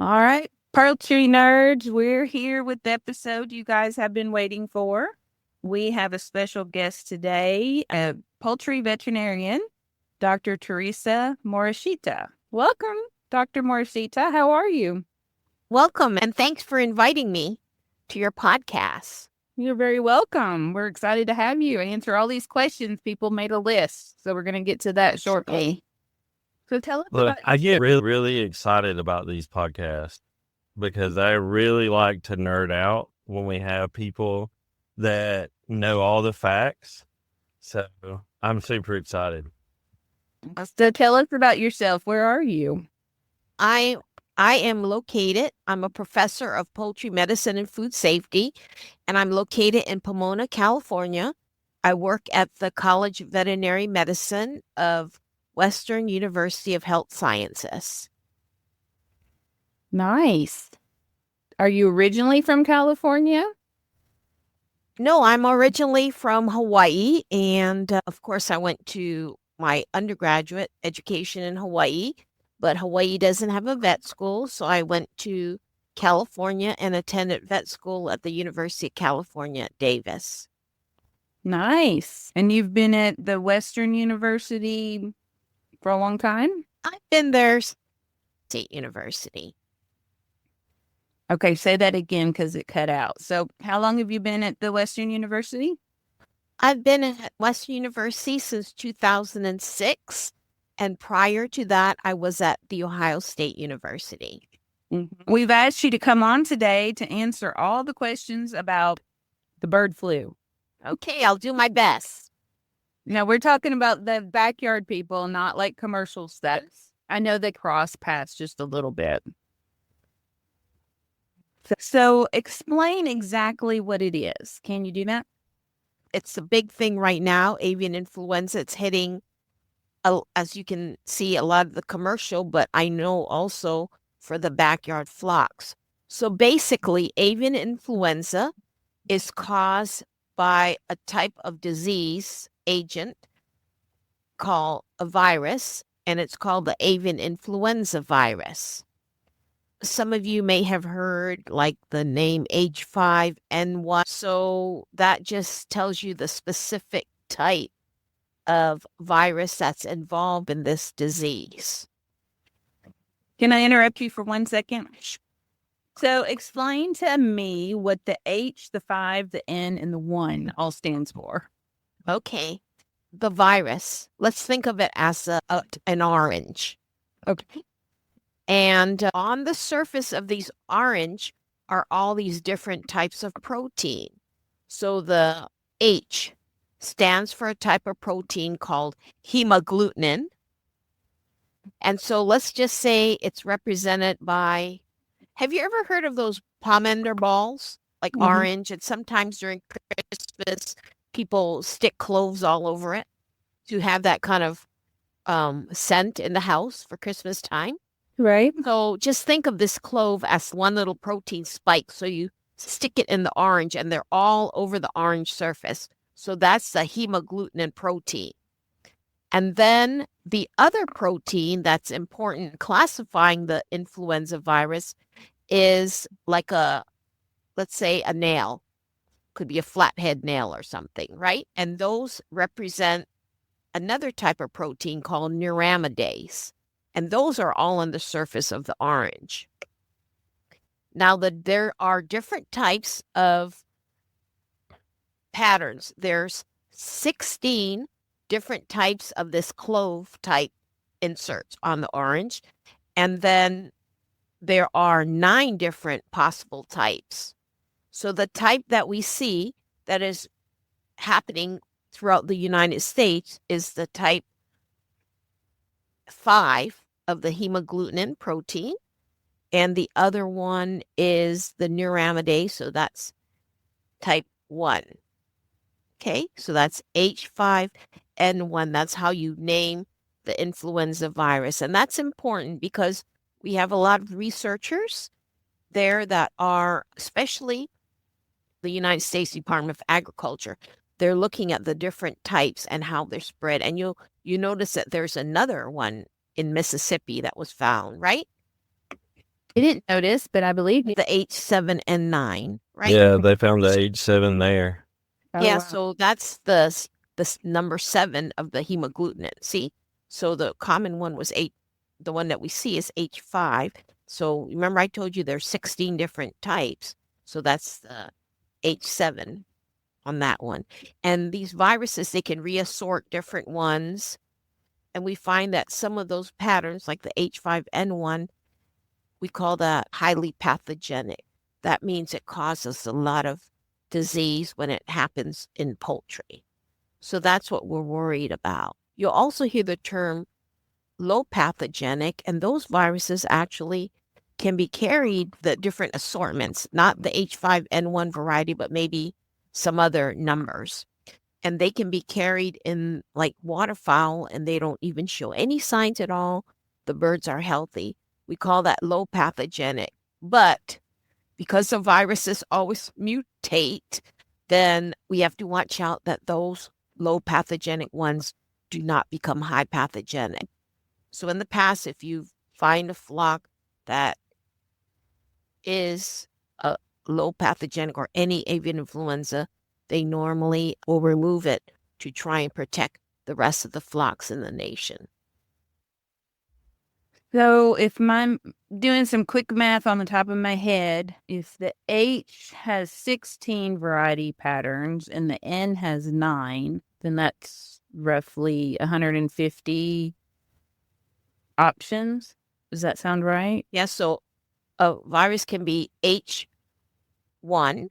All right, poultry nerds, we're here with the episode you guys have been waiting for. We have a special guest today, a poultry veterinarian, Dr. Teresa Morishita. Welcome, Dr. Morishita. How are you? Welcome, and thanks for inviting me to your podcast. You're very welcome. We're excited to have you answer all these questions. People made a list, so we're going to get to that shortly. So tell us Look, about I get really excited about these podcasts because I really like to nerd out when we have people that know all the facts. So I'm super excited. So tell us about yourself. Where are you? I I'm a professor of poultry medicine and food safety, and I'm located in Pomona, California. I work at the College of Veterinary Medicine of Western University of Health Sciences. Nice. Are you originally from California? No, I'm originally from Hawaii, and of course, I went to my undergraduate education in Hawaii, but Hawaii doesn't have a vet school, so I went to California and attended vet school at the University of California at Davis. Nice. And you've been at the Western University for a long time? I've been there State University. Okay, say that again because it cut out. So, how long have you been at the Western University? I've been at Western University since 2006, and prior to that, I was at the Ohio State University. We've asked you to come on today to answer all the questions about the bird flu. Okay, I'll do my best. Now, we're talking about the backyard people, not like commercial stuff. I know they cross paths just a little bit. So, explain exactly what it is. Can you do that? It's a big thing right now, avian influenza. It's hitting, as you can see, a lot of the commercial, but I know also for the backyard flocks. So basically, avian influenza is caused by a type of disease agent called a virus, and it's called the avian influenza virus. Some of you may have heard like the name H5N1. So that just tells you the specific type of virus that's involved in this disease. Can I interrupt you for 1 second? So explain to me what the H, the 5, the N, and the 1 all stands for. Okay. The virus, let's think of it as an orange. Okay. And on the surface of these orange are all these different types of protein. So the H stands for a type of protein called hemagglutinin. And so let's just say it's represented by, have you ever heard of those pomander balls, like orange? And sometimes during Christmas, people stick cloves all over it to have that kind of scent in the house for Christmas time. Right. So just think of this clove as one little protein spike. So you stick it in the orange and they're all over the orange surface. So that's the hemagglutinin protein. And then the other protein that's important in classifying the influenza virus is like let's say a nail. Could be a flathead nail or something, right? And those represent another type of protein called neuraminidase. And those are all on the surface of the orange. Now, there are different types of patterns. There's 16 different types of this clove type inserts on the orange. And then there are 9 different possible types. So the type that we see that is happening throughout the United States is the type 5 of the hemagglutinin protein, and the other one is the neuraminidase, so that's type 1. Okay, so that's H5N1. That's how you name the influenza virus, and that's important because we have a lot of researchers there that are, especially the United States Department of Agriculture, they're looking at the different types and how they're spread. And you notice that there's another one in Mississippi that was found, right? I didn't notice, but I believe the H7N9, right? Yeah, they found the H7 there. Yeah, so that's the number 7 of the hemagglutinin. See, so the common one was 8. The one that we see is H5. So remember, I told you there's 16 different types. So that's the H7 on that one. And these viruses, they can reassort different ones. And we find that some of those patterns, like the H5N1, we call that highly pathogenic. That means it causes a lot of disease when it happens in poultry. So that's what we're worried about. You'll also hear the term low pathogenic, and those viruses actually can be carried, the different assortments, not the H5N1 variety, but maybe some other numbers. And they can be carried in like waterfowl, and they don't even show any signs at all. The birds are healthy. We call that low pathogenic. But because the viruses always mutate, then we have to watch out that those low pathogenic ones do not become high pathogenic. So in the past, if you find a flock that is a low pathogenic or any avian influenza, they normally will remove it to try and protect the rest of the flocks in the nation. So if I'm doing some quick math on the top of my head, if the H has 16 variety patterns and the N has 9, then that's roughly 150 options. Does that sound right? Yeah, so a virus can be H1,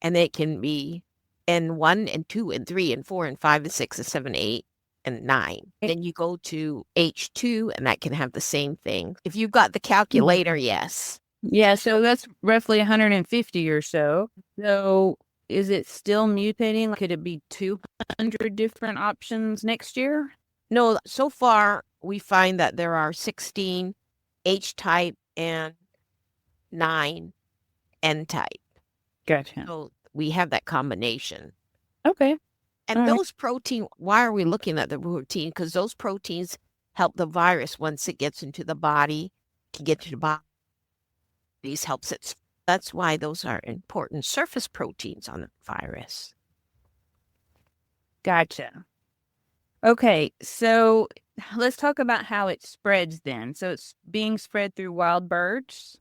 and it can be N1 and 2 and 3 and 4 and 5 and 6 and 7, 8 and 9. Then you go to H2, and that can have the same thing. If you've got the calculator, yes. Yeah, so that's roughly 150 or so. So is it still mutating? Could it be 200 different options next year? No, so far we find that there are 16 H-type and 9 N-type. Gotcha. So we have that combination. Okay. And All right. those protein, why are we looking at the protein? Because those proteins help the virus once it gets into the body, can get to the body. These helps it. That's why those are important surface proteins on the virus. Gotcha. Okay, so let's talk about how it spreads then. So it's being spread through wild birds.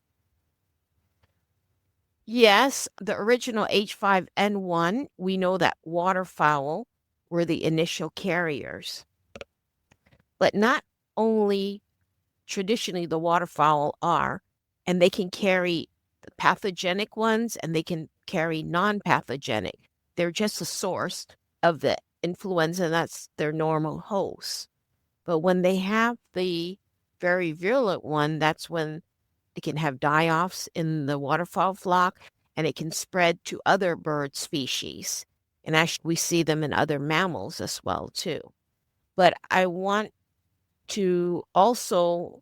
Yes, the original H5N1, we know that waterfowl were the initial carriers. But not only traditionally the waterfowl are, and they can carry the pathogenic ones and they can carry non-pathogenic. They're just a source of the influenza, and that's their normal host. But when they have the very virulent one, that's when it can have die-offs in the waterfowl flock, and it can spread to other bird species. And actually, we see them in other mammals as well, too. But I want to also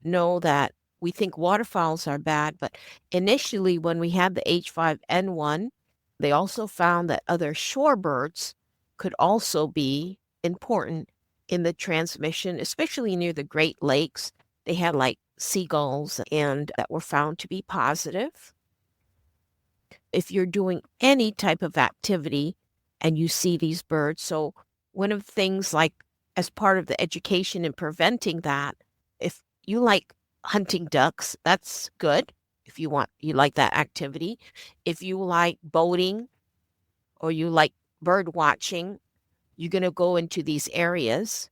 know that we think waterfowls are bad, but initially when we had the H5N1, they also found that other shorebirds could also be important in the transmission, especially near the Great Lakes. They had like seagulls and that were found to be positive. If you're doing any type of activity and you see these birds, so one of the things like as part of the education and preventing that, if you like hunting ducks, that's good. If you like that activity. If you like boating or you like bird watching, you're going to go into these areas.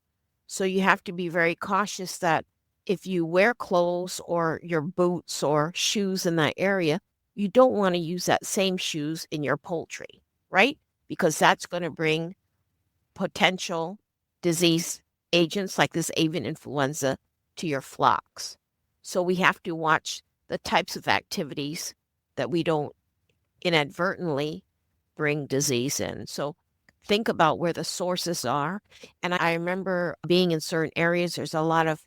So you have to be very cautious that if you wear clothes or your boots or shoes in that area, you don't want to use that same shoes in your poultry, right? Because that's going to bring potential disease agents like this avian influenza to your flocks. So we have to watch the types of activities that we don't inadvertently bring disease in. So think about where the sources are. And I remember being in certain areas, there's a lot of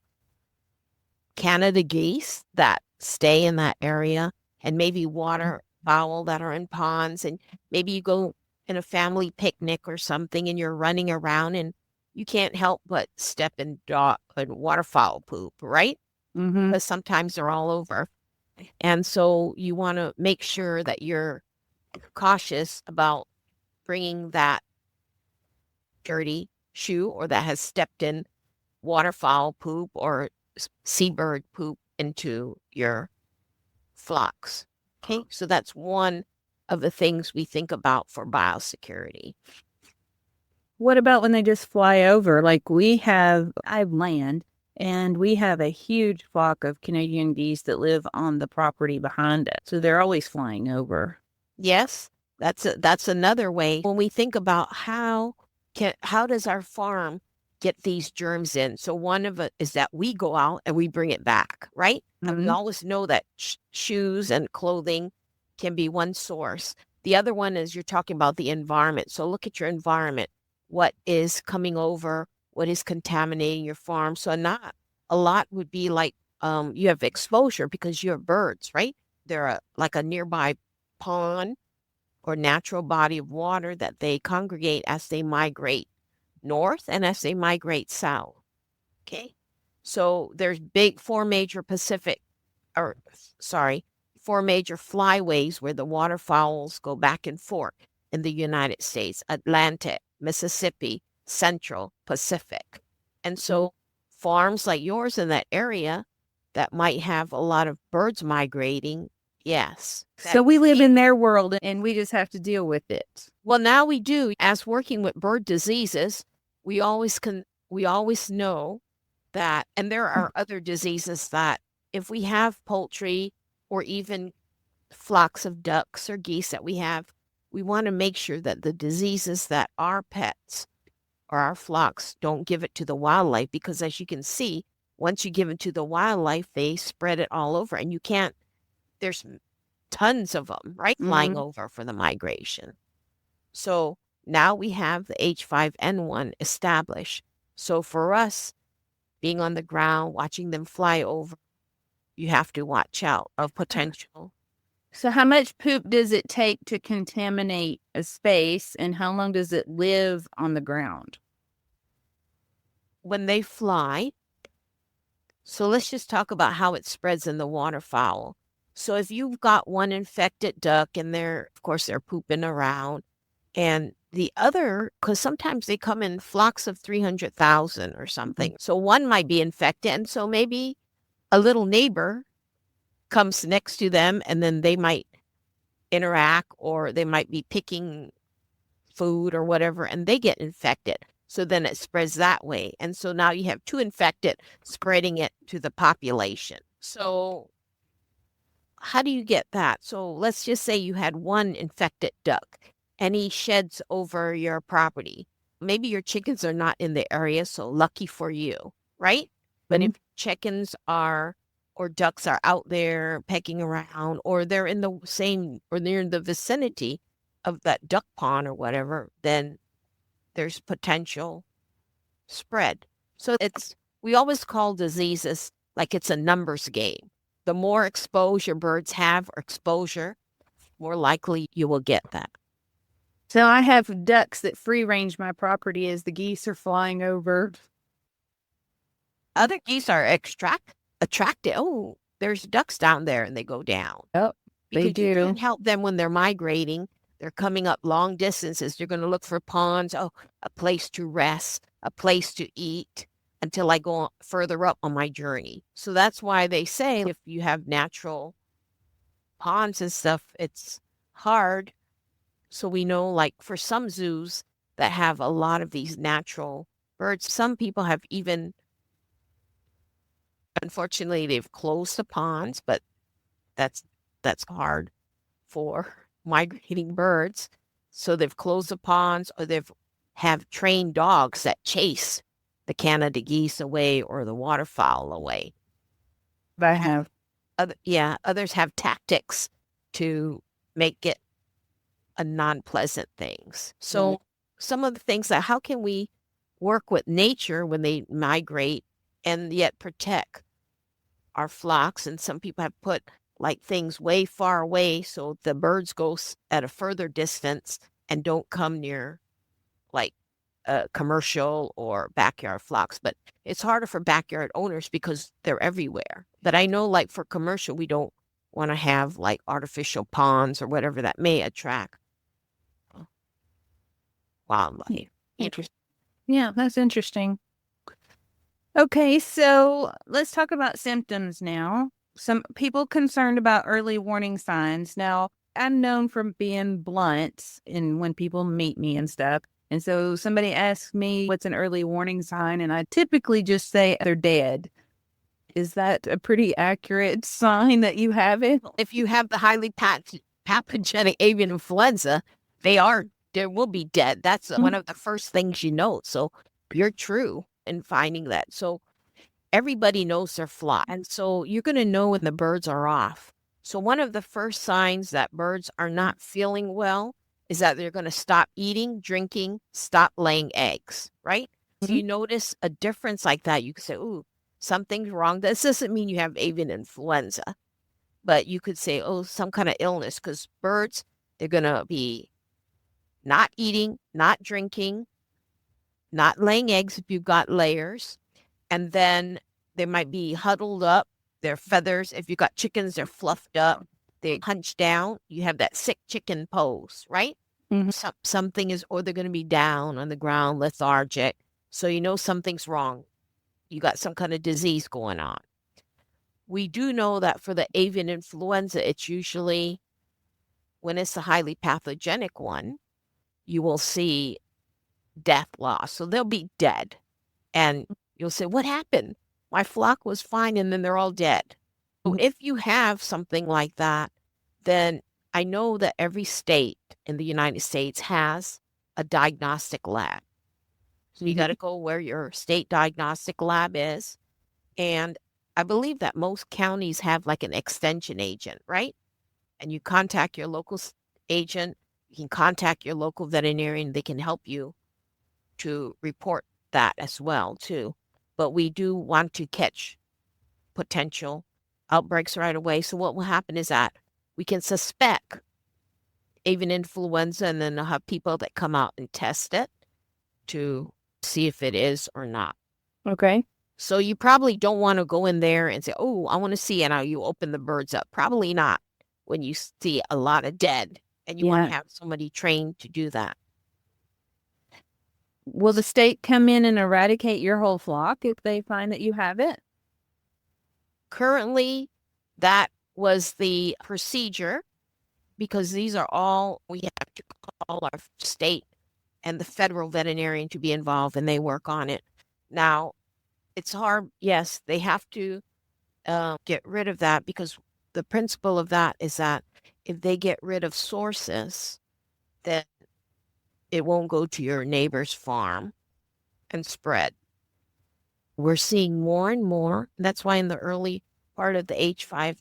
Canada geese that stay in that area, and maybe waterfowl that are in ponds, and maybe you go in a family picnic or something and you're running around and you can't help but step in waterfowl poop, right? Mm-hmm. Because sometimes they're all over. And so you want to make sure that you're cautious about bringing that dirty shoe or that has stepped in waterfowl poop or seabird poop into your flocks. Okay, so that's one of the things we think about for biosecurity. What about when they just fly over? Like I have land, and we have a huge flock of Canadian geese that live on the property behind it. So they're always flying over. Yes, that's another way. When we think about how does our farm get these germs in? So one of it is that we go out and we bring it back, right? And we always know that shoes and clothing can be one source. The other one is you're talking about the environment. So look at your environment. What is coming over? What is contaminating your farm? So not a lot would be like you have exposure because you have birds, right? They're like a nearby pond or natural body of water that they congregate as they migrate north and as they migrate south. Okay. So there's four major flyways where the waterfowls go back and forth in the United States: Atlantic, Mississippi, Central, Pacific. And so farms like yours in that area that might have a lot of birds migrating, yes. So we live in their world and we just have to deal with it. Well, now we do. As working with bird diseases, we always know that, and there are other diseases that if we have poultry or even flocks of ducks or geese that we want to make sure that the diseases that our pets or our flocks don't give it to the wildlife, because as you can see, once you give it to the wildlife, they spread it all over, and there's tons of them, right, flying over for the migration. So now we have the H5N1 established. So for us, being on the ground, watching them fly over, you have to watch out of potential. So how much poop does it take to contaminate a space, and how long does it live on the ground? When they fly, so let's just talk about how it spreads in the waterfowl. So if you've got one infected duck and they're pooping around, and the other, because sometimes they come in flocks of 300,000 or something. So one might be infected, and so maybe a little neighbor comes next to them, and then they might interact, or they might be picking food or whatever, and they get infected. So then it spreads that way. And so now you have two infected spreading it to the population. So how do you get that? So let's just say you had one infected duck and he sheds over your property. Maybe your chickens are not in the area, so lucky for you, right? But if chickens or ducks are out there pecking around, or they're in the same, or they're in the vicinity of that duck pond or whatever, then there's potential spread. So we always call diseases like it's a numbers game. The more exposure birds have, or exposure, more likely you will get that. So I have ducks that free range my property as the geese are flying over. Other geese are attracted. Oh, there's ducks down there, and they go down. Oh, they do. You can't help them when they're migrating. They're coming up long distances. They're going to look for ponds, a place to rest, a place to eat, until I go further up on my journey. So that's why they say if you have natural ponds and stuff, it's hard. So we know, like for some zoos that have a lot of these natural birds, some people have even, unfortunately, they've closed the ponds, but that's hard for migrating birds. So they've closed the ponds, or have trained dogs that chase the Canada geese away or the waterfowl away. I have. Others have tactics to make it a non-pleasant things. So some of the things that, how can we work with nature when they migrate and yet protect our flocks? And some people have put like things way far away so the birds go at a further distance and don't come near like commercial or backyard flocks. But it's harder for backyard owners because they're everywhere. But I know, like for commercial, we don't want to have like artificial ponds or whatever that may attract wildlife. Interesting. Yeah, that's interesting. Okay, so let's talk about symptoms now. Some people concerned about early warning signs. Now, I'm known for being blunt and when people meet me and stuff. And so somebody asks me what's an early warning sign, and I typically just say they're dead. Is that a pretty accurate sign that you have it? If you have the highly pathogenic avian influenza, there will be dead. That's one of the first things you know. So you're true in finding that. So everybody knows they're fly. And so you're going to know when the birds are off. So one of the first signs that birds are not feeling well is that they're going to stop eating, drinking, stop laying eggs, right? So you notice a difference like that. You can say, ooh, something's wrong. This doesn't mean you have avian influenza, but you could say, oh, some kind of illness, because birds, they're going to be not eating, not drinking, not laying eggs if you've got layers. And then they might be huddled up. Their feathers, if you've got chickens, they're fluffed up. They hunch down. You have that sick chicken pose, right? Something is, or they're going to be down on the ground, lethargic. So you know something's wrong. You got some kind of disease going on. We do know that for the avian influenza, it's usually, when it's a highly pathogenic one, you will see death loss. So they'll be dead. And you'll say, what happened? My flock was fine, and then they're all dead. So if you have something like that, then I know that every state in the United States has a diagnostic lab. So you got to go where your state diagnostic lab is. And I believe that most counties have like an extension agent, right? And you contact your local agent. You can contact your local veterinarian. They can help you to report that as well, too. But we do want to catch potential outbreaks right away. So what will happen is that we can suspect avian influenza, and then they'll have people that come out and test it to see if it is or not. Okay. So you probably don't want to go in there and say, oh, I want to see it. Now you open the birds up. Probably not when you see a lot of dead, and you want to have somebody trained to do that. Will the state come in and eradicate your whole flock if they find that you have it? Currently, that was the procedure, because these are all, we have to call our state and the federal veterinarian to be involved, and they work on it. Now, it's hard. Yes, they have to get rid of that, because the principle of that is that if they get rid of sources, then it won't go to your neighbor's farm and spread. We're seeing more and more. That's why in the early part of the H5,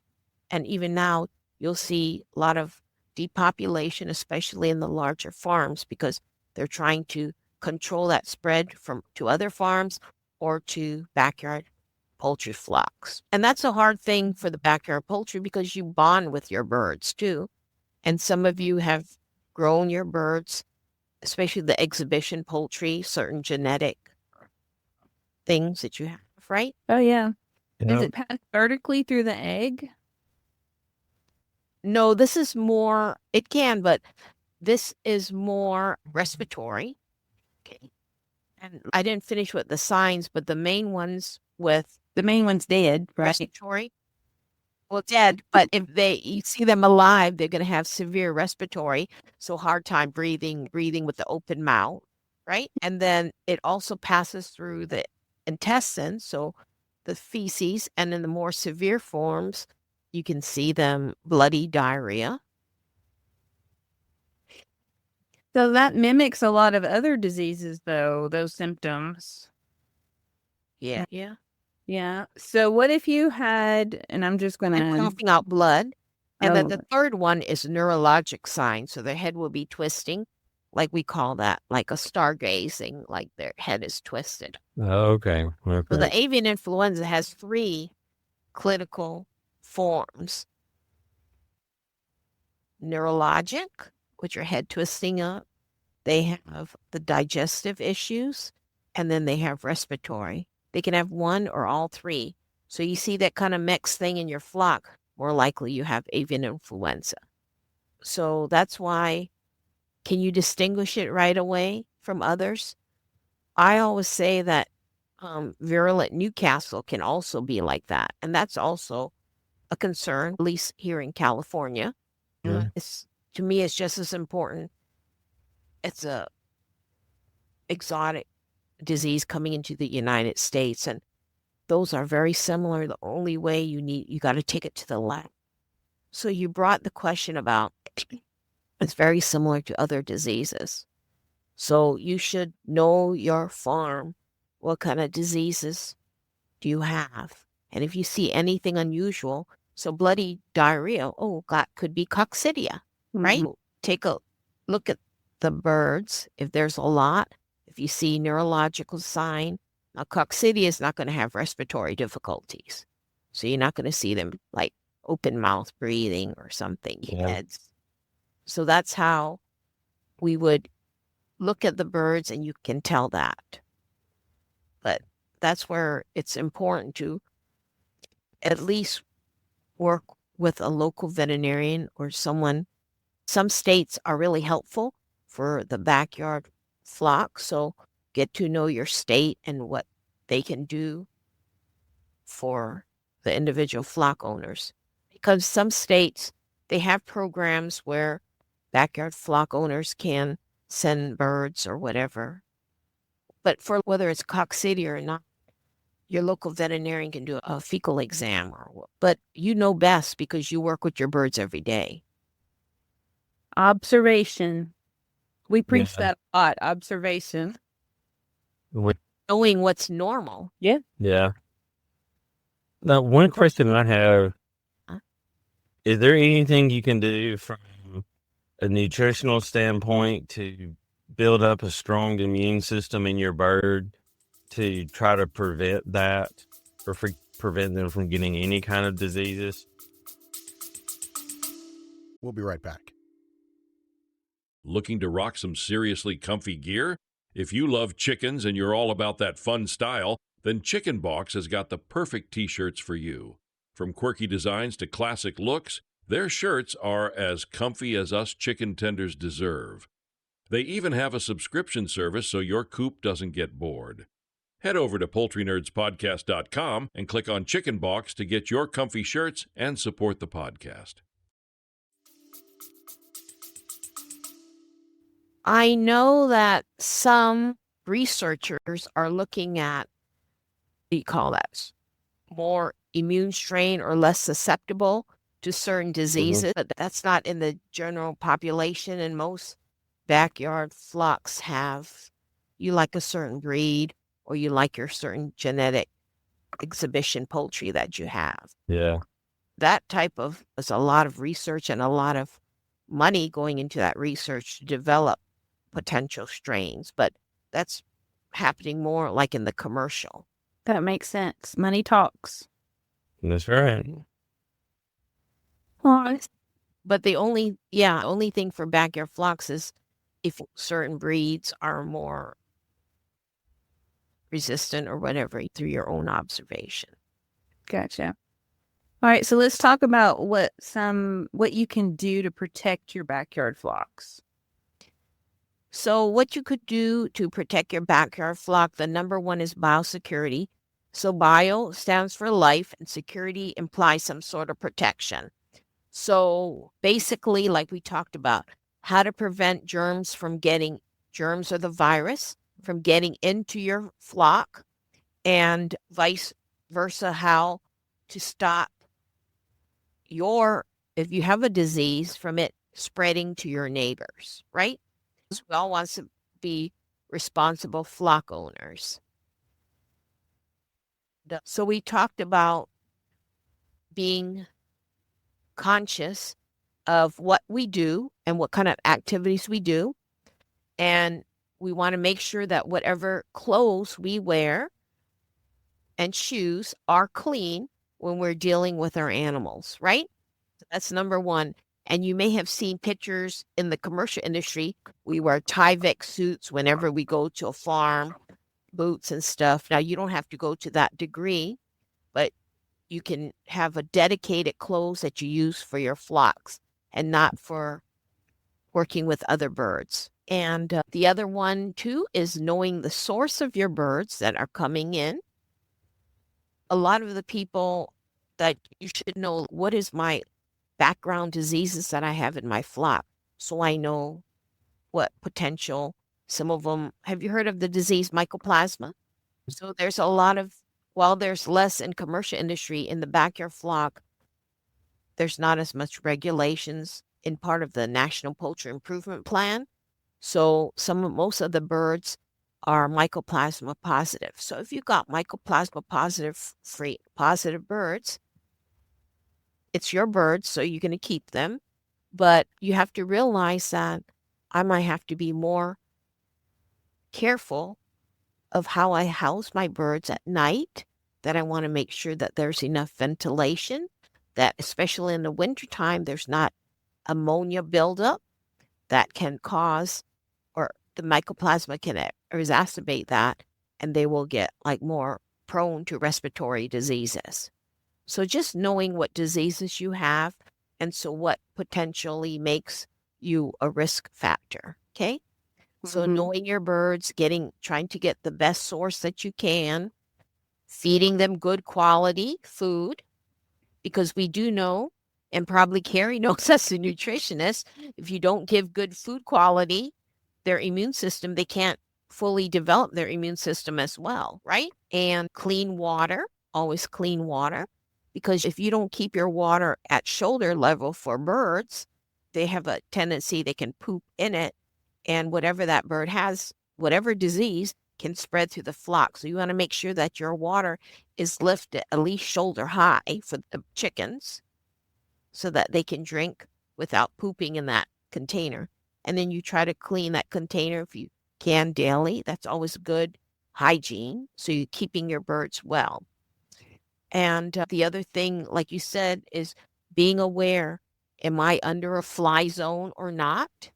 and even now, you'll see a lot of depopulation, especially in the larger farms, because they're trying to control that spread to other farms or to backyard poultry flocks. And that's a hard thing for the backyard poultry, because you bond with your birds too. And some of you have grown your birds, especially the exhibition poultry, certain genetic things that you have, right? Oh, yeah. You Does know, it pass vertically through the egg? No, this is more, it can, but this is more respiratory. Okay. And I didn't finish with the signs, but the main one's with The main one's dead, right? respiratory. Well, dead, but if you see them alive, they're going to have severe respiratory, so hard time breathing with the open mouth, right? And then it also passes through the intestines, so the feces, and in the more severe forms, you can see them bloody diarrhea. So that mimics a lot of other diseases, though, those symptoms. Yeah. Yeah. So what if you had, and I'm just going And to, coughing out blood. And then Oh. the third one is neurologic signs. So their head will be twisting, like we call that, like a stargazing, like their head is twisted. okay. So Okay. the avian influenza has 3 clinical forms. Neurologic, which are head twisting up. They have the digestive issues, and then they have respiratory. They can have one or all 3. So you see that kind of mixed thing in your flock. more likely you have avian influenza. So that's why, can you distinguish it right away from others? I always say that virulent Newcastle can also be like that. And that's also a concern, at least here in California. To me, it's just as important. It's a exotic disease coming into the United States, and those are very similar. The only way you got to take it to the lab. So you brought the question about it's very similar to other diseases. So you should know your farm. What kind of diseases do you have? And if you see anything unusual, so bloody diarrhea, could be coccidia, right? Take a look at the birds. If there's a lot, if you see neurological sign, now coccidia is not going to have respiratory difficulties. So you're not going to see them like open mouth breathing or something. Heads. So that's how we would look at the birds, and you can tell that. But that's where it's important to at least work with a local veterinarian or someone. Some states are really helpful for the backyard flock. So get to know your state and what they can do for the individual flock owners. Because some states, they have programs where backyard flock owners can send birds or whatever. But for whether it's coccidia or not, your local veterinarian can do a fecal exam. But you know best because you work with your birds every day. Observation. We preach that a lot. Observation. Knowing what's normal. Yeah. Yeah. Now, one question I have, is there anything you can do from a nutritional standpoint to build up a strong immune system in your bird to try to prevent that or prevent them from getting any kind of diseases? We'll be right back. Looking to rock some seriously comfy gear? If you love chickens and you're all about that fun style, then Chicken Box has got the perfect t-shirts for you. From quirky designs to classic looks, their shirts are as comfy as us chicken tenders deserve. They even have a subscription service so your coop doesn't get bored. Head over to PoultryNerdsPodcast.com and click on Chicken Box to get your comfy shirts and support the podcast. I know that some researchers are looking at, what do you call that, more immune strain or less susceptible to certain diseases, but that's not in the general population. And most backyard flocks you like a certain breed or you like your certain genetic exhibition poultry that you have. Yeah. That there's a lot of research and a lot of money going into that research to develop potential strains, but that's happening more like in the commercial. That makes sense. Money talks. That's right. But the only thing for backyard flocks is if certain breeds are more resistant or whatever through your own observation. Gotcha. All right, so let's talk about what you can do to protect your backyard flocks. So what you could do to protect your backyard flock, the number one is biosecurity. So bio stands for life and security implies some sort of protection. So basically, like we talked about, how to prevent germs or the virus from getting into your flock, and vice versa, how to stop if you have a disease, from it spreading to your neighbors, right? We all want to be responsible flock owners. So we talked about being conscious of what we do and what kind of activities we do. And we want to make sure that whatever clothes we wear and shoes are clean when we're dealing with our animals, right? That's number one. And you may have seen pictures in the commercial industry. We wear Tyvek suits whenever we go to a farm, boots and stuff. Now, you don't have to go to that degree, but you can have a dedicated clothes that you use for your flocks and not for working with other birds. And the other one too is knowing the source of your birds that are coming in. A lot of the people that you should know, what is my background diseases that I have in my flock, so I know what potential, some of them, have you heard of the disease mycoplasma? So there's a lot of, while there's less in commercial industry, in the backyard flock, there's not as much regulations in part of the National Poultry Improvement Plan. So most of the birds are mycoplasma positive. So if you've got mycoplasma positive birds, it's your birds, so you're going to keep them. But you have to realize that I might have to be more careful of how I house my birds at night, that I want to make sure that there's enough ventilation, that especially in the wintertime, there's not ammonia buildup that can cause, or the mycoplasma can exacerbate that, and they will get like more prone to respiratory diseases. So just knowing what diseases you have, and so what potentially makes you a risk factor, okay? So knowing your birds, trying to get the best source that you can, feeding them good quality food, because we do know, and probably Carrie knows as a nutritionist, if you don't give good food quality, their immune system, they can't fully develop their immune system as well, right? And clean water, always clean water, because if you don't keep your water at shoulder level for birds, they have a tendency, they can poop in it, and whatever that bird has, whatever disease, can spread through the flock. So you want to make sure that your water is lifted at least shoulder high for the chickens, so that they can drink without pooping in that container. And then you try to clean that container if you can daily. That's always good hygiene. So you're keeping your birds well. And the other thing, like you said, is being aware. Am I under a fly zone or not?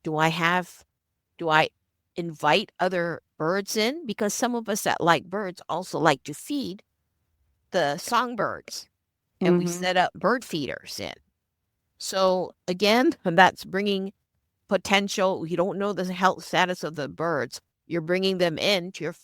Do I invite other birds in? Because some of us that like birds also like to feed the songbirds, and we set up bird feeders in. So again, that's bringing potential. You don't know the health status of the birds. You're bringing them into your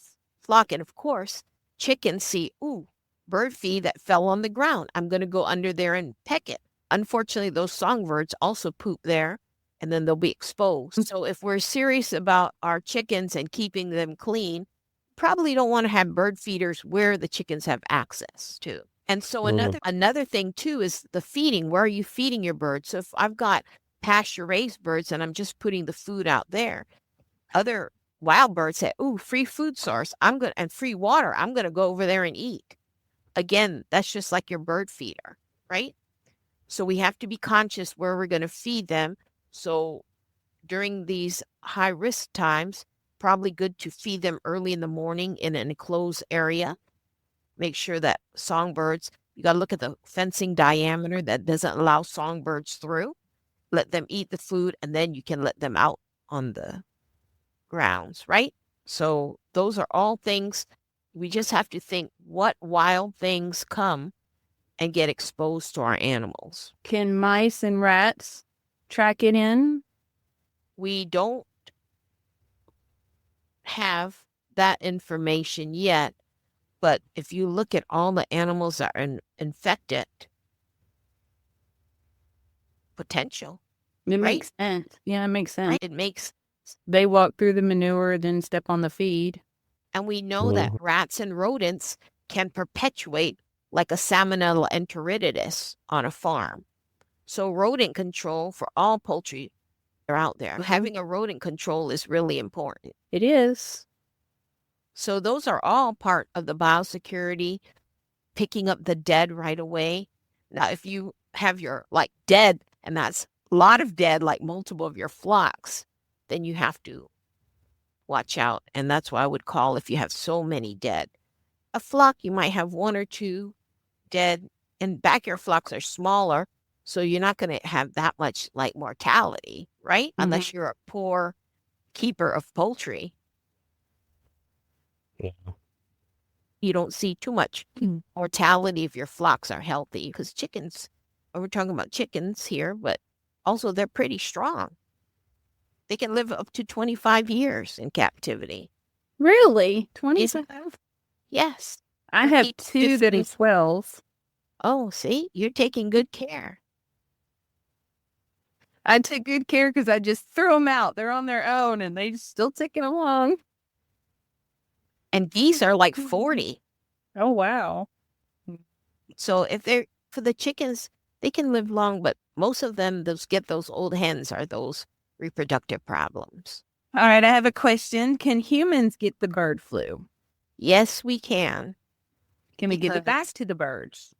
flock. And of course, chickens see, ooh, bird feed that fell on the ground. I'm going to go under there and peck it. Unfortunately, those songbirds also poop there, and then they'll be exposed. So if we're serious about our chickens and keeping them clean, probably don't want to have bird feeders where the chickens have access to. And so another thing too is the feeding. Where are you feeding your birds? So if I've got pasture raised birds and I'm just putting the food out there, other wild birds say, "Ooh, free food source. And free water. I'm gonna go over there and eat." Again, that's just like your bird feeder, right? So we have to be conscious where we're going to feed them. So during these high risk times, probably good to feed them early in the morning in an enclosed area. Make sure that songbirds, you got to look at the fencing diameter that doesn't allow songbirds through. Let them eat the food, and then you can let them out on the grounds, right? So those are all things. We just have to think, what wild things come and get exposed to our animals. Can mice and rats track it in? We don't have that information yet, but if you look at all the animals that are infected, potential. It makes sense. Yeah, it makes sense. Right? It makes. They walk through the manure, then step on the feed. And we know that rats and rodents can perpetuate like a salmonella enteritidis on a farm. So rodent control for all poultry are out there. Having a rodent control is really important. It is. So those are all part of the biosecurity, picking up the dead right away. Now, if you have your dead, and that's a lot of dead, like multiple of your flocks, then you have to watch out. And that's why I would call, if you have so many dead. A flock, you might have one or two dead, and backyard flocks are smaller, so you're not going to have that much mortality, right? Unless you're a poor keeper of poultry. Yeah. you don't see too much mortality if your flocks are healthy. Because chickens, we're talking about chickens here, but also they're pretty strong. They can live up to 25 years in captivity. Really? 25? Yes. I have 30 to 2 that are 50. 12. Oh, see, you're taking good care. I took good care because I just threw them out. They're on their own and they still ticking along. And geese are like 40. Oh, wow. So if they're for the chickens, they can live long, but most of them, those old hens are those reproductive problems. All right, I have a question. Can humans get the bird flu? Yes, we can. Can we give it back Because to the birds?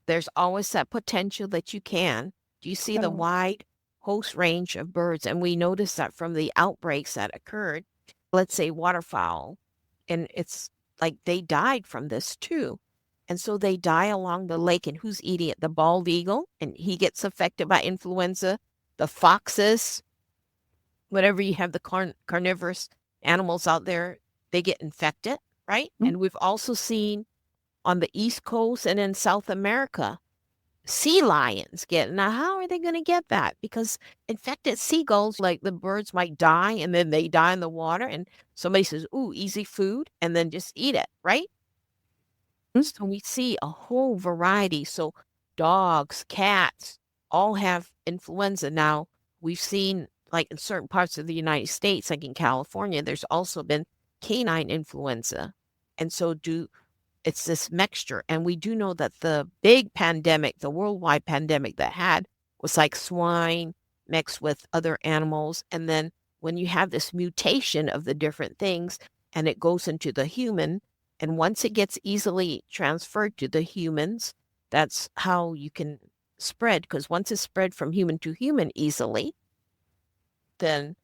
there's always that potential that you can. Do you see the Oh. wide host range of birds? And we noticed that from the outbreaks that occurred, let's say waterfowl, and it's like they died from this too. And so they die along the lake, and who's eating it? The bald eagle, and he gets affected by influenza. The foxes, whatever you have, the carnivorous animals out there, they get infected, right? Mm. And we've also seen on the East Coast and in South America, sea lions get. Now, how are they going to get that? Because infected seagulls, like the birds might die and then they die in the water, and somebody says, ooh, easy food, and then just eat it, right? So we see a whole variety. So dogs, cats, all have influenza. Now, we've seen, like in certain parts of the United States, like in California, there's also been canine influenza. And so it's this mixture. And we do know that the big pandemic, the worldwide pandemic that was like swine mixed with other animals. And then when you have this mutation of the different things and it goes into the human, and once it gets easily transferred to the humans, that's how you can spread. Because once it's spread from human to human easily, then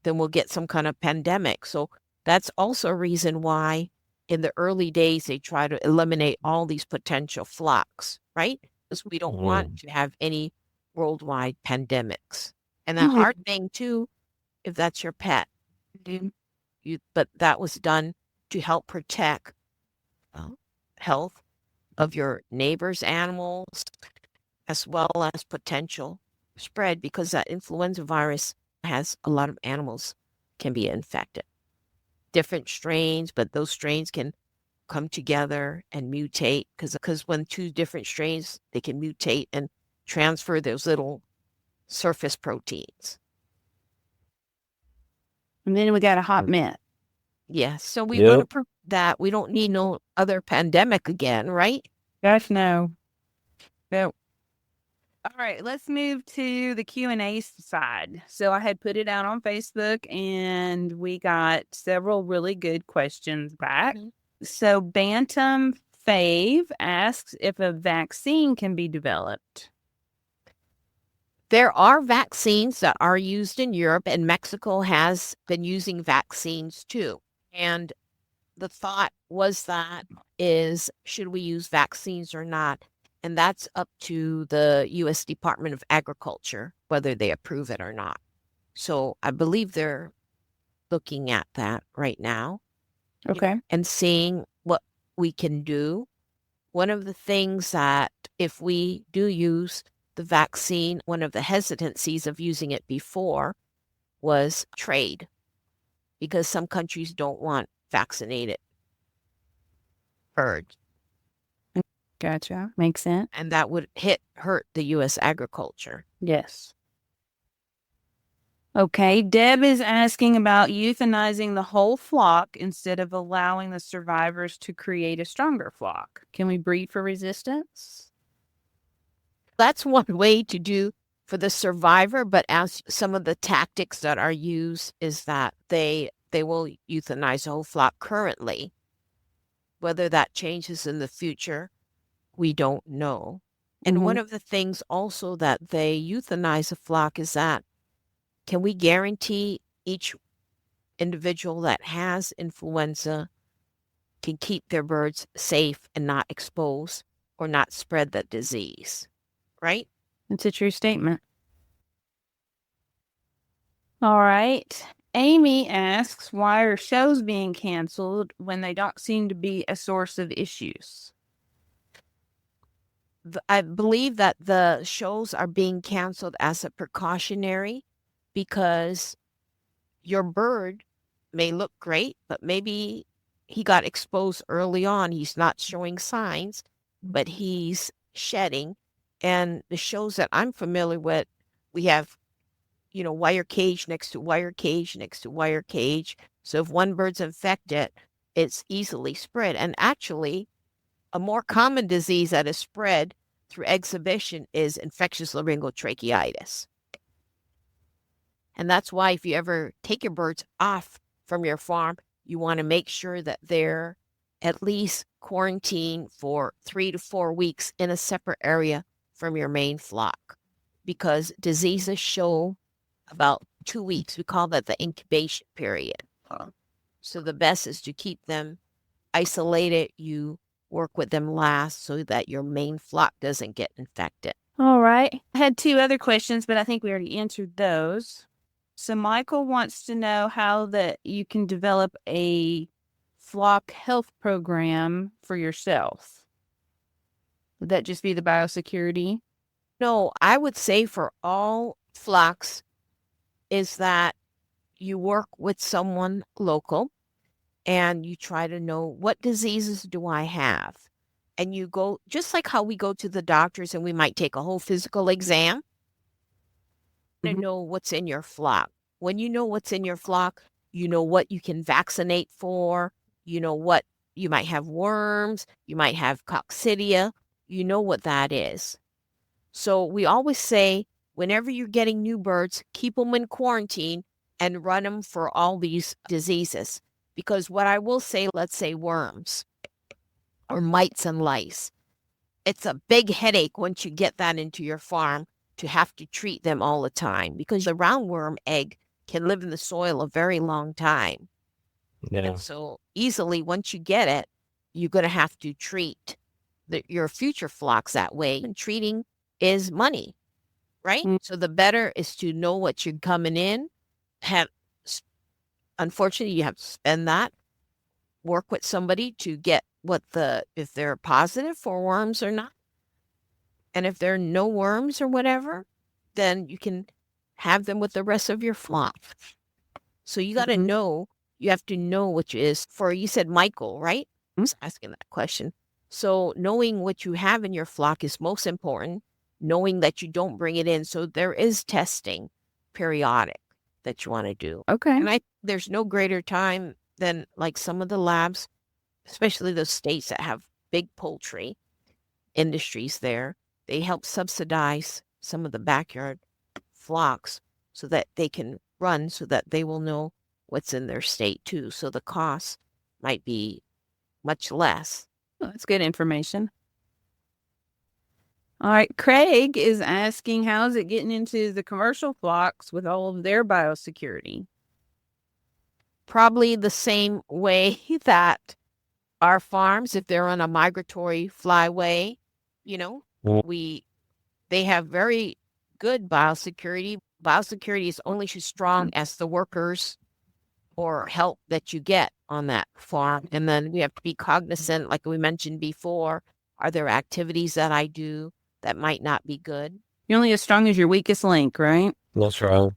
we'll get some kind of pandemic. So that's also a reason why in the early days they try to eliminate all these potential flocks, right? Because we don't want to have any worldwide pandemics. And the hard thing too, if that's your pet, but that was done to help protect health of your neighbor's animals as well as potential spread, because that influenza virus has a lot of animals can be infected. Different strains, but those strains can come together and mutate because when 2 different strains, they can mutate and transfer those little surface proteins. And then we got a hot mess. Yes. So we want to prove that we don't need no other pandemic again, right? Gosh, no. No. All right, let's move to the Q&A side. So I had put it out on Facebook and we got several really good questions back. So Bantam Fave asks if a vaccine can be developed. There are vaccines that are used in Europe, and Mexico has been using vaccines too. And the thought was should we use vaccines or not? And that's up to the U.S. Department of Agriculture, whether they approve it or not. So I believe they're looking at that right now. Okay. And seeing what we can do. One of the things that if we do use the vaccine, one of the hesitancies of using it before was trade, because some countries don't want vaccinated birds. Gotcha. Makes sense. And that would hurt the U.S. agriculture. Yes. Okay. Deb is asking about euthanizing the whole flock instead of allowing the survivors to create a stronger flock. Can we breed for resistance? That's one way to do for the survivor, but as some of the tactics that are used is that they will euthanize the whole flock currently. Whether that changes in the future, we don't know. And one of the things also that they euthanize a flock is that, can we guarantee each individual that has influenza can keep their birds safe and not exposed or not spread that disease, right? It's a true statement. All right. Amy asks, why are shows being canceled when they don't seem to be a source of issues? I believe that the shows are being canceled as a precautionary because your bird may look great, but maybe he got exposed early on. He's not showing signs, but he's shedding. And the shows that I'm familiar with, we have, wire cage next to wire cage next to wire cage. So if one bird's infected, it's easily spread. And actually, a more common disease that is spread through exhibition is infectious laryngotracheitis. And that's why if you ever take your birds off from your farm, you want to make sure that they're at least quarantined for 3 to 4 weeks in a separate area from your main flock, because diseases show about 2 weeks. We call that the incubation period. So the best is to keep them isolated. You work with them last so that your main flock doesn't get infected. All right. I had 2 other questions, but I think we already answered those. So Michael wants to know how that you can develop a flock health program for yourself. Would that just be the biosecurity? No, I would say for all flocks is that you work with someone local and you try to know, what diseases do I have? And you go, just like how we go to the doctors and we might take a whole physical exam to know what's in your flock. When you know what's in your flock, you know what you can vaccinate for, you know what, you might have worms, you might have coccidia, you know what that is. So we always say, whenever you're getting new birds, keep them in quarantine and run them for all these diseases. Because what I will say, let's say worms or mites and lice, it's a big headache once you get that into your farm to have to treat them all the time, because the roundworm egg can live in the soil a very long time. Yeah. And so easily, once you get it, you're going to have to treat your future flocks that way. And treating is money, right? So the better is to know what you're coming in. Unfortunately, you have to spend that, work with somebody to get if they're positive for worms or not. And if there are no worms or whatever, then you can have them with the rest of your flock. So you got to know, you have to know which is for, you said Michael, right? I was asking that question. So knowing what you have in your flock is most important, knowing that you don't bring it in. So there is testing periodic that you want to do. Okay. And there's no greater time than like some of the labs, especially those states that have big poultry industries there. They help subsidize some of the backyard flocks so that they can run, so that they will know what's in their state too. So the cost might be much less. Oh, that's good information. All right. Craig is asking, how is it getting into the commercial flocks with all of their biosecurity? Probably the same way that our farms, if they're on a migratory flyway, they have very good biosecurity. Biosecurity is only as strong as the workers or help that you get on that farm. And then we have to be cognizant, like we mentioned before, are there activities that I do that might not be good? You're only as strong as your weakest link, right? That's right.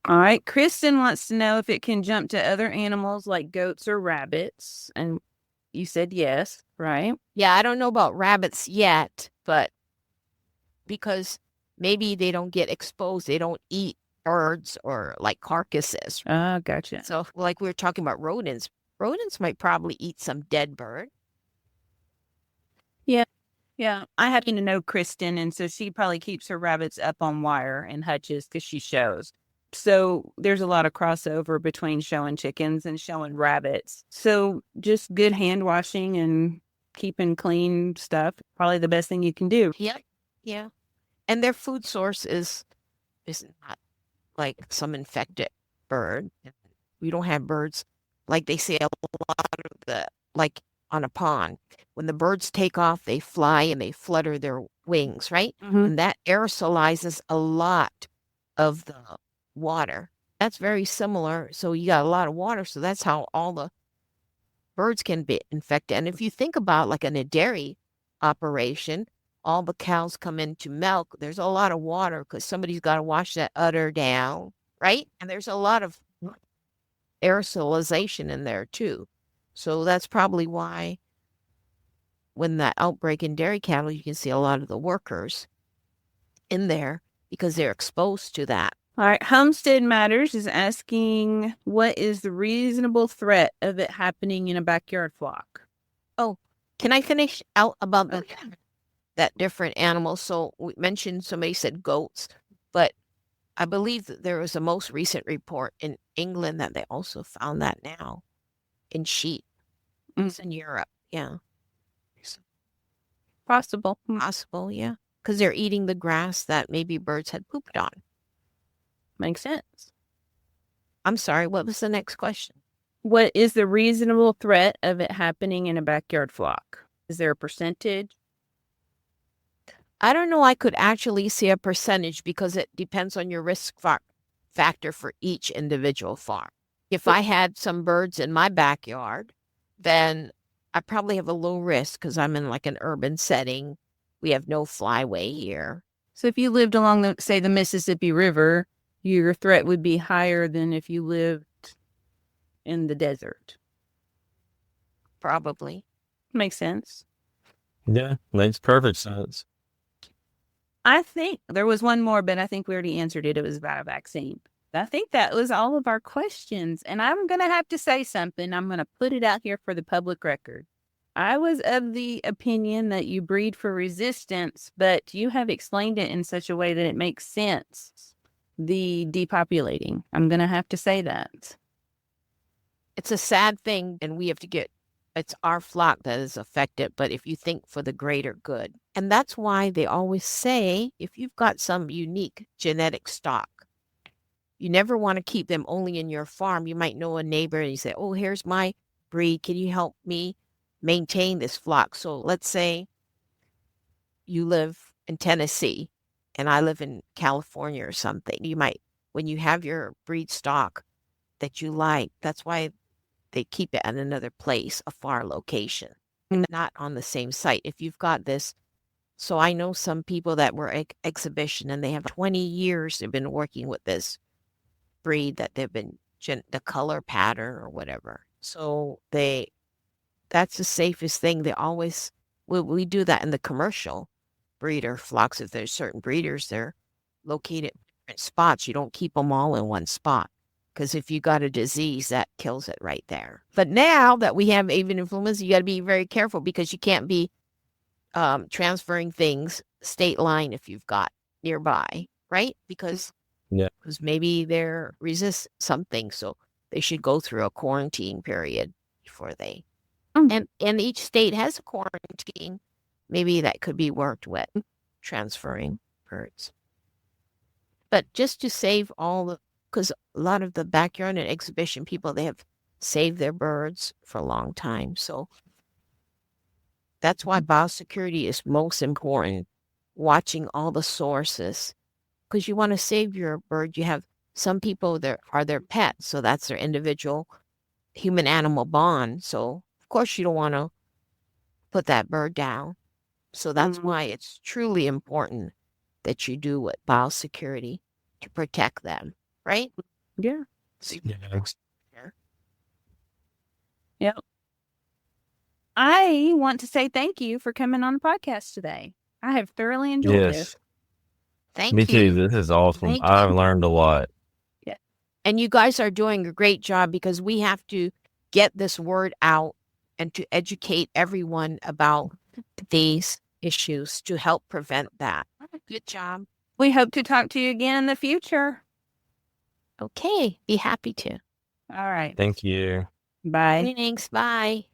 All right. Kristen wants to know if it can jump to other animals like goats or rabbits. And you said yes, right? Yeah, I don't know about rabbits yet, but because maybe they don't get exposed, they don't eat birds or like carcasses. Ah, gotcha. So like we were talking about rodents might probably eat some dead bird. Yeah, I happen to know Kristen, and so she probably keeps her rabbits up on wire and hutches because she shows. So there's a lot of crossover between showing chickens and showing rabbits. So just good hand washing and keeping clean stuff, probably the best thing you can do. Yeah. And their food source is not like some infected bird. We don't have birds, like they say, a lot of like on a pond. When the birds take off, they fly and they flutter their wings, right? And that aerosolizes a lot of the water. That's very similar. So you got a lot of water. So that's how all the birds can be infected. And if you think about like in a dairy operation, all the cows come in to milk. There's a lot of water because somebody's got to wash that udder down, right? And there's a lot of aerosolization in there too. So that's probably why when that outbreak in dairy cattle, you can see a lot of the workers in there because they're exposed to that. All right. Homestead Matters is asking, what is the reasonable threat of it happening in a backyard flock? Oh, can I finish out about that different animals? So we mentioned, somebody said goats, but I believe that there was a most recent report in England that they also found that now in sheep. It's in Europe. Yeah. Possible. Possible, yeah. Because they're eating the grass that maybe birds had pooped on. Makes sense. I'm sorry, what was the next question? What is the reasonable threat of it happening in a backyard flock? Is there a percentage? I don't know. I could actually see a percentage because it depends on your risk factor for each individual farm. If I had some birds in my backyard, then I probably have a low risk because I'm in like an urban setting. We have no flyway here. So if you lived along the Mississippi River, your threat would be higher than if you lived in the desert. Probably. Makes sense. Yeah, makes perfect sense. I think there was one more, but I think we already answered it. It was about a vaccine. I think that was all of our questions. And I'm going to have to say something. I'm going to put it out here for the public record. I was of the opinion that you breed for resistance, but you have explained it in such a way that it makes sense. The depopulating. I'm going to have to say that. It's a sad thing, and we have to it's our flock that is affected, but if you think for the greater good. And that's why they always say, if you've got some unique genetic stock, you never want to keep them only in your farm. You might know a neighbor and you say, oh, here's my breed. Can you help me maintain this flock? So let's say you live in Tennessee and I live in California or something. You might, when you have your breed stock that you like, that's why they keep it at another place, a far location, not on the same site. If you've got this, so I know some people that were exhibition and they have 20 years they've been working with this breed that they've been the color pattern or whatever. So that's the safest thing. They always, we do that in the commercial breeder flocks. If there's certain breeders, they're located in different spots. You don't keep them all in one spot. Because if you got a disease, that kills it right there. But now that we have avian influenza, you got to be very careful because you can't be transferring things state line if you've got nearby, right? Because maybe they're resist something, so they should go through a quarantine period before they. And each state has a quarantine. Maybe that could be worked with transferring birds. But just to save all the. Because a lot of the backyard and exhibition people, they have saved their birds for a long time. So that's why biosecurity is most important, watching all the sources. Because you want to save your bird. You have some people that are their pets, so that's their individual human-animal bond. So, of course, you don't want to put that bird down. So that's why it's truly important that you do with biosecurity to protect them. Right? Yeah. Yeah. Yep. I want to say thank you for coming on the podcast today. I have thoroughly enjoyed this. Thank Me you. too. This is awesome. Thank I've you. learned a lot. Yeah. And you guys are doing a great job because we have to get this word out and to educate everyone about these issues to help prevent that. Good job. We hope to talk to you again in the future. Okay. Be happy to. All right. Thank you. Bye. Thanks. Bye.